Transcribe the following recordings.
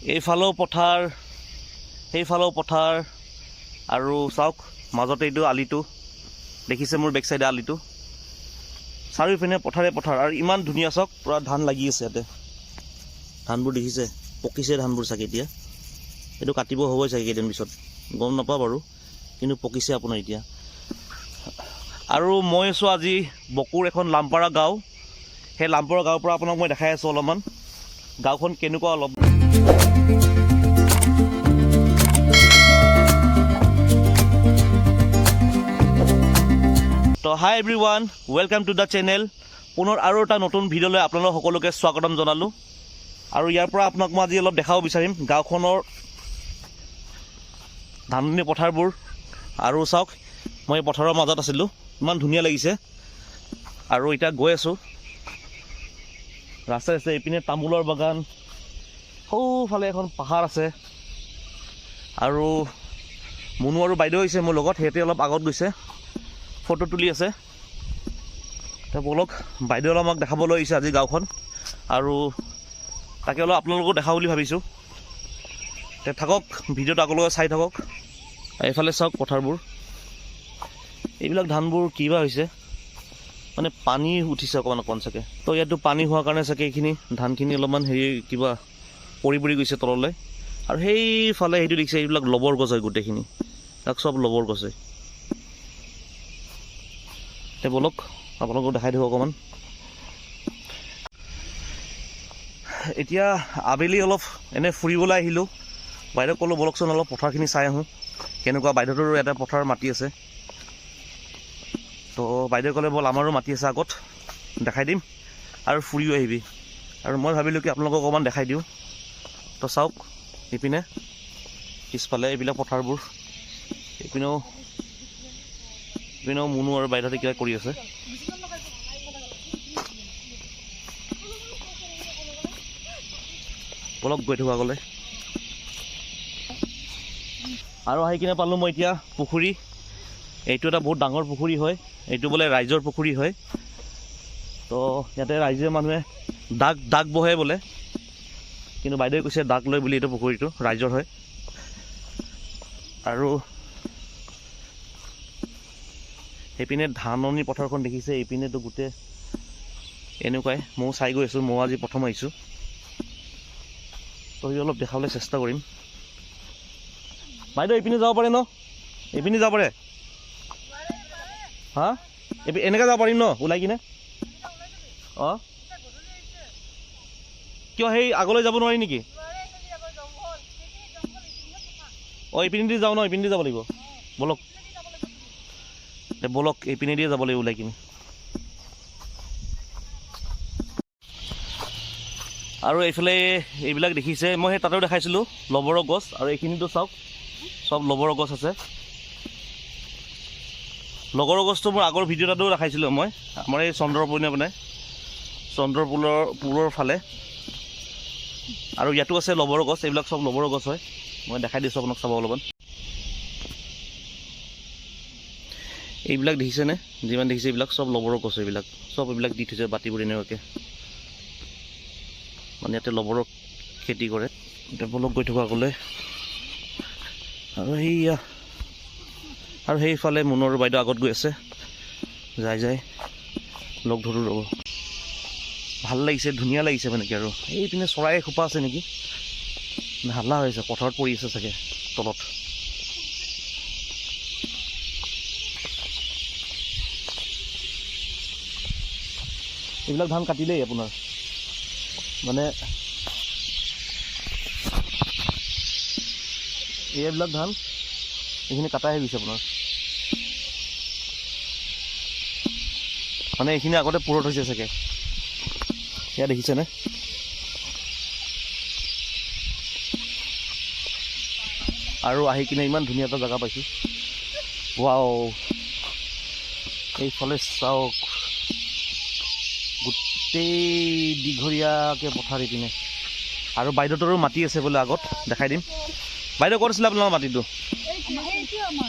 এইফালেও পথাৰ সেইফালেও পথাৰ আৰু চাওক মাজতে এইটো আলিটো দেখিছে মোৰ বেক চাইডে আলিটো চাৰিওপিনে পথাৰে পথাৰ আৰু ইমান ধুনীয়া চাওক পুৰা ধান লাগি আছে ইয়াতে ধানবোৰ দেখিছে পকিছে ধানবোৰ চাগে এতিয়া এইটো কাটিব হ'বই চাগে কেইদিন পিছত গম নাপাওঁ বাৰু কিন্তু পকিছে আপোনাৰ এতিয়া আৰু মই আছোঁ আজি বকুৰ এখন লামপাৰা গাঁও সেই লামপাৰা গাঁৱৰ পৰা আপোনাক মই দেখাই আছোঁ অলপমান গাঁওখন কেনেকুৱা অলপ তো hi everyone welcome to the channel পুনৰ আৰু এটা নতুন ভিডিঅ'লৈ আপোনালোক সকলোকে স্বাগতম জনালোঁ আৰু ইয়াৰ পৰা আপোনাক মই আজি অলপ দেখাব বিচাৰিম গাঁওখনৰ ধাননি পথাৰবোৰ আৰু চাওক মই পথাৰৰ মাজত আছিলোঁ ইমান ধুনীয়া লাগিছে আৰু এতিয়া গৈ আছোঁ ৰাস্তাই আছে এইপিনে তামোলৰ বাগান সৌফালে এখন পাহাৰ আছে আৰু মুনু আৰু বাইদেউ হৈছে মোৰ লগত সিহঁতে অলপ আগত গৈছে ফটো তুলি আছে এতিয়া বলক বাইদেউ অলপ আমাক দেখাবলৈ আহিছে আজি গাঁওখন আৰু তাকে অলপ আপোনালোকো দেখা বুলি ভাবিছোঁ এতিয়া থাকক ভিডিঅ'টো আগলৈকে চাই থাকক এইফালে চাওক পথাৰবোৰ এইবিলাক ধানবোৰ কিবা হৈছে মানে পানী উঠিছে অকণমান চাগে তো ইয়াতো পানী হোৱাৰ কাৰণে চাগে এইখিনি ধানখিনি অলপমান হেৰি কিবা পৰি পৰি গৈছে তললৈ আৰু সেইফালে সেইটো দেখিছে এইবিলাক লবৰ গছ হয় গোটেইখিনি তাক চব লবৰ গছ হয় এতিয়া বলক আপোনালোকক দেখাই দিওঁ অকণমান এতিয়া আবেলি অলপ এনে ফুৰিবলৈ আহিলোঁ বাইদেউক ক'লোঁ বলকচোন অলপ পথাৰখিনি চাই আহোঁ কেনেকুৱা বাইদেউটোৰো এটা পথাৰ মাটি আছে তো বাইদেউ ক'লে ব'ল আমাৰো মাটি আছে আগত দেখাই দিম আৰু ফুৰিও আহিবি আৰু মই ভাবিলোঁ কি আপোনালোকক অকণমান দেখাই দিওঁ তো চাওক ইপিনে পিছফালে এইবিলাক পথাৰবোৰ ইপিনেও মুনু আৰু বাইদেউহঁতে কিবা কৰি আছে অলপ গৈ থাকোঁ আগলৈ আৰু আহি কিনে পালোঁ মই এতিয়া পুখুৰী এইটো এটা বহুত ডাঙৰ পুখুৰী হয় এইটো বোলে ৰাইজৰ পুখুৰী হয় তো ইয়াতে ৰাইজে মানুহে দাগ বহে বোলে কিন্তু বাইদেৱে কৈছে দাগ লয় বুলি এইটো পুখুৰীটো ৰাইজৰ হয় আৰু সেইপিনে ধাননি পথাৰখন দেখিছে এইপিনেতো গোটেই এনেকুৱাই ময়ো চাই গৈ আছোঁ মই আজি প্ৰথম আহিছোঁ তো অলপ দেখাবলৈ চেষ্টা কৰিম বাইদেউ এইপিনে যাব পাৰে ন এইপিনে যাব পাৰে হা এনেকৈ যাব পাৰিম ন ওলাই কিনে অঁ কিয় সেই আগলৈ যাব নোৱাৰি নেকি অঁ এইপিনেদি যাওঁ ন এইপিনেদি যাব লাগিব বলক বলক এইপিনেদিয়ে যাব লাগিব ওলাই কিনে আৰু এইফালে এইবিলাক দেখিছে মই সেই তাতেও দেখাইছিলোঁ লবৰৰ গছ আৰু এইখিনিতো চাওক চব লবৰৰ গছ আছে লগৰৰ গছটো মোৰ আগৰ ভিডিঅ' এটাতো দেখাইছিলোঁ মই আমাৰ এই চন্দ্ৰপুৰৰ ফালে আৰু ইয়াতো আছে লবৰৰ গছ এইবিলাক চব লবৰৰ গছ হয় মই দেখাই দিছোঁ আপোনাক চাব অলপমান এইবিলাক দেখিছেনে যিমান দেখিছে এইবিলাক চব লবৰৰ গছ এইবিলাক চব এইবিলাক দি থৈছে বাতিবোৰ এনেকুৱাকৈ মানে ইয়াতে লবৰৰ খেতি কৰে এতিয়া বলক গৈ থকা আগলৈ আৰু সেইফালে মুনুৰ বাইদেউ আগত গৈ আছে যাই লগ ধৰোঁ ৰ'ব ভাল লাগিছে ধুনীয়া লাগিছে মানে কি আৰু এইপিনে চৰাই এসোপা আছে নেকি হাল্লা হৈ আছে পথাৰত পৰি আছে চাগে তলত এইবিলাক ধান কাটিলেই আপোনাৰ মানে এইবিলাক ধান এইখিনি কাটাই গৈছে আপোনাৰ মানে এইখিনি আগতে পুৰত হৈছে চাগে এয়া দেখিছেনে আৰু আহি কিনে ইমান ধুনীয়া এটা জেগা পাইছোঁ ৱাও এইফালে চাওক গোটেই দীঘলীয়াকৈ পথাৰ এইপিনে আৰু বাইদেউহঁতৰো মাটি আছে বোলে আগত দেখাই দিম বাইদেউ ক'ত আছিলে আপোনাৰ মাটিটো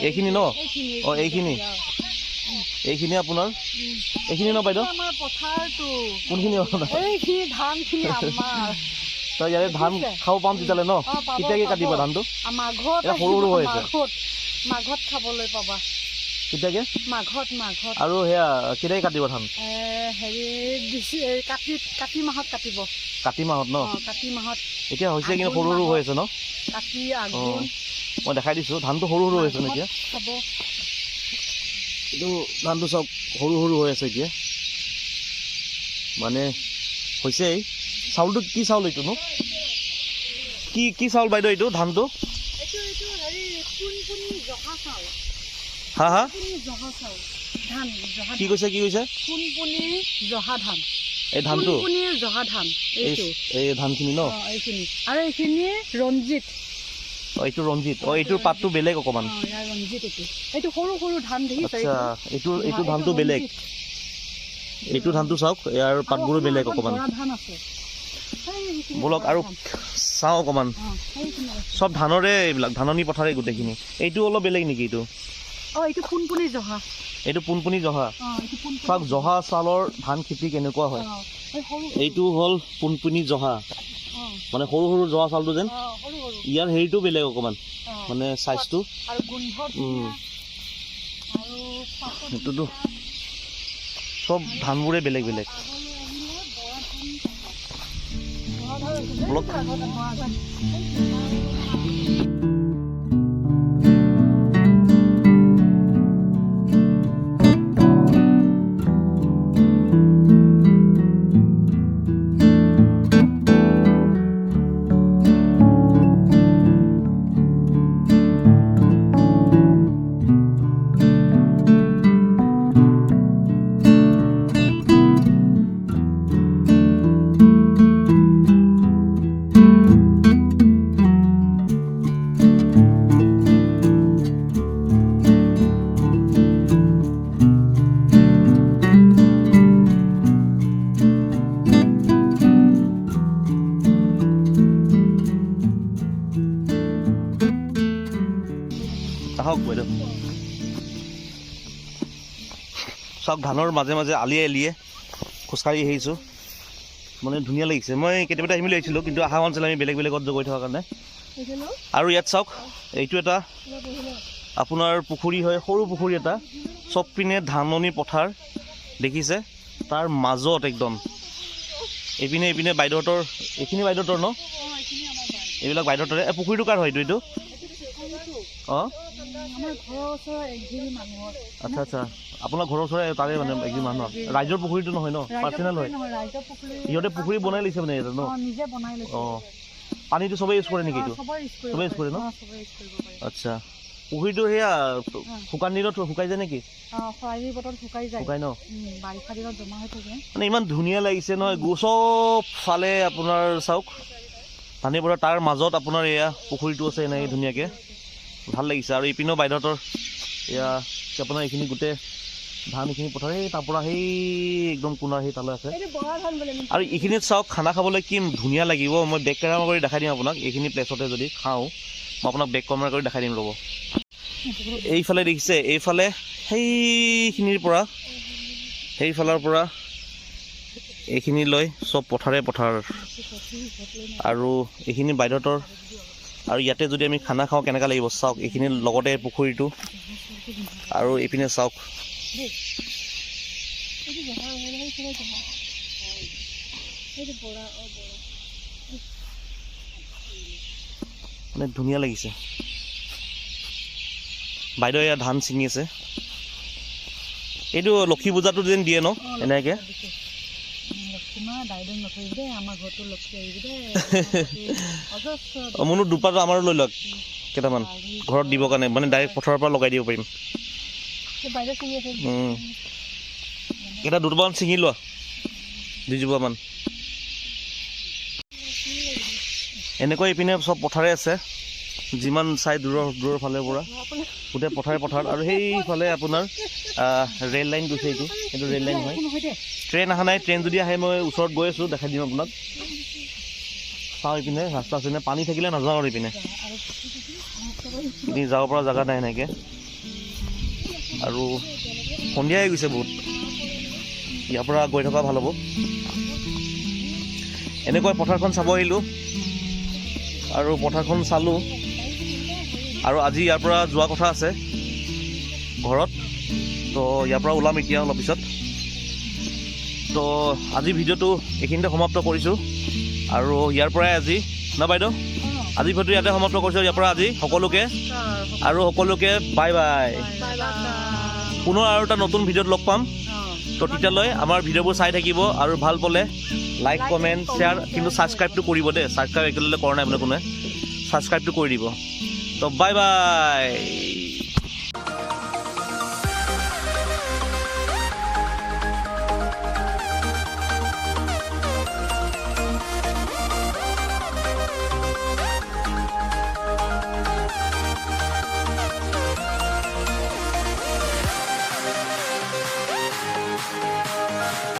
এইখিনি ন অঁ এইখিনি আপোনাৰ এইখিনি ন বাইদেউ কোনখিনি তই ইয়াৰে ধান খাব পাম তেতিয়াহ'লে ন কেতিয়াকৈ কাটিবা ধানটো মাঘত সৰু সৰু হৈ আছে মাঘত খাবলৈ পাবা কেতিয়াকৈ মাঘত আৰু সেয়া কেতিয়াকৈ কাটিব ধান হেৰি কাতি মাহত কাটিব কাতি মাহত ন কাতি মাহত এতিয়া হৈছে কিন্তু সৰু সৰু হৈ আছে ন কাতি আঘোণ মই দেখাই দিছোঁ ধানটো সৰু সৰু হৈ আছে ন এতিয়া খাব এইটো ধানটো চব সৰু সৰু হৈ আছে এতিয়া মানে হৈছেই চাউলটো কি চাউল এইটোনো কি চাউল বাইদেউ এইটো ধানটো হা হা কি কৈছে জহা ধান এই ধানটো জহা ধান এই ধানখিনি ন এইখিনি আৰু এইখিনি ৰঞ্জিত এইটো ৰঞ্জিত এইটোৰ পাতটো বেলেগ অকণমান ৰঞ্জিত এইটো সৰু সৰু ধান দেখিছে আচ্ছা এইটো ধানটো বেলেগ এইটো ধানটো চাওক ইয়াৰ পাতবোৰো বেলেগ অকণমান বলক আৰু চাওঁ অকণমান চব ধানৰে এইবিলাক ধাননি পথাৰে গোটেইখিনি এইটো অলপ বেলেগ নেকি এইটো এইটো পোনপনি জহা এইটো পোনপনি জহা চাওক জহা চাউলৰ ধান খেতি কেনেকুৱা হয় এইটো হ'ল পোনপনি জহা মানে সৰু সৰু জহা চাউলটো যেন ইয়াৰ হেৰিটো বেলেগ অকণমান মানে চাইজটো সেইটোতো চব ধানবোৰে বেলেগ বেলেগ আহক বাইদেউ চাওক ধানৰ মাজে মাজে আলিয়ে আলিয়ে খোজকাঢ়ি আহিছোঁ মানে ধুনীয়া লাগিছে মই কেতিয়াবা আহিম বুলি আহিছিলোঁ কিন্তু অহা হোৱা নাছিল আমি বেলেগ বেলেগত গৈ থকাৰ কাৰণে আৰু ইয়াত চাওক এইটো এটা আপোনাৰ পুখুৰী হয় সৰু পুখুৰী এটা চব পিনে ধাননি পথাৰ দেখিছে তাৰ মাজত একদম এইপিনে বাইদেউহঁতৰ এইখিনি বাইদেউহঁতৰ ন এইবিলাক বাইদেউহঁতৰে পুখুৰীটো কাৰ হয় এইটো অঁ আচ্ছা আচ্ছা আপোনাৰ ঘৰৰ ওচৰৰে তাৰে মানে একদিন মানুহ ৰাইজৰ পুখুৰীটো নহয় ন পাৰ্চনেল হয় সিহঁতে পুখুৰী বনাই লৈছে মানে ইয়াতে ন অঁ পানীটো চবেই ইউজ কৰে নেকি এইটো চবেই ইউজ কৰে ন আচ্ছা পুখুৰীটো সেয়া শুকান দিনত শুকাই যায় নেকি শুকাই ন মানে ইমান ধুনীয়া লাগিছে নহয় চব ফালে আপোনাৰ চাওক ধানি পৰা তাৰ মাজত আপোনাৰ এয়া পুখুৰীটো আছে এনেকৈ ধুনীয়াকৈ ভাল লাগিছে আৰু ইপিনেও বাইদেউহঁতৰ এয়া আপোনাৰ এইখিনি গোটেই ধান এইখিনি পথাৰ সেই তাৰ পৰা সেই একদম কোণাৰ সেই তালৈ আছে আৰু এইখিনিত চাওক খানা খাবলৈ কি ধুনীয়া লাগিব মই বেক কেমেৰা কৰি দেখাই দিম আপোনাক এইখিনি প্লেচতে যদি খাওঁ মই আপোনাক বেক কেমেৰা কৰি দেখাই দিম ৰ'ব এইফালে দেখিছে এইফালে সেইখিনিৰ পৰা সেইফালৰ পৰা এইখিনিলৈ চব পথাৰে পথাৰ আৰু এইখিনি বাইদেউহঁতৰ আৰু ইয়াতে যদি আমি খানা খাওঁ কেনেকুৱা লাগিব চাওক এইখিনিৰ লগতে পুখুৰীটো আৰু এইপিনে চাওক মানে ধুনীয়া লাগিছে বাইদেউ এয়া ধান ছিঙি আছে এইটো লক্ষী পূজাটো যেন দিয়ে ন এনেকৈ মনো দুপাটো আমাৰো লৈ লওক কেইটামান ঘৰত দিবৰ কাৰণে মানে ডাইৰেক্ট পথাৰৰ পৰা লগাই দিব পাৰিম এটা দুটামান ছিঙি লোৱা 2 জোপামান এনেকৈ এইপিনে চব পথাৰে আছে যিমান চাই দূৰৰ ফালে পৰা গোটেই পথাৰে পথাৰ আৰু সেইফালে আপোনাৰ ৰেল লাইন গৈছে এইটো ৰেল লাইন হয় ট্ৰেইন অহা নাই ট্ৰেইন যদি আহে মই ওচৰত গৈ আছোঁ দেখাই দিম আপোনাক চাওঁ এইপিনে ৰাস্তা আছে নে পানী থাকিলে নাযাওঁ আৰু এইপিনে যাব পৰা জেগা নাই এনেকৈ আৰু সন্ধিয়া হৈ গৈছে বহুত ইয়াৰ পৰা গৈ থকা ভাল হ'ব এনেকৈ পথাৰখন চাব আহিলোঁ আৰু পথাৰখন চালোঁ আৰু আজি ইয়াৰ পৰা যোৱা কথা আছে ঘৰত তো ইয়াৰ পৰা ওলাম এতিয়া অলপ পিছত তো আজি ভিডিঅ'টো এইখিনিতে সমাপ্ত কৰিছোঁ আৰু ইয়াৰ পৰাই আজি না বাইদেউ আজি ভিডিঅ'টো ইয়াতে সমাপ্ত কৰিছোঁ ইয়াৰ পৰা আজি সকলোকে আৰু সকলোকে বাই বাই পুনৰ আৰু এটা নতুন ভিডিঅ'ত লগ পাম তো তেতিয়ালৈ আমাৰ ভিডিঅ'বোৰ চাই থাকিব আৰু ভাল পালে লাইক কমেণ্ট শ্বেয়াৰ কিন্তু ছাবস্ক্ৰাইবটো কৰিব দেই ছাবস্ক্ৰাইব একেলগে কৰা নাই বোলে কোনে ছাবস্ক্ৰাইবটো কৰি দিব তো বাই বাই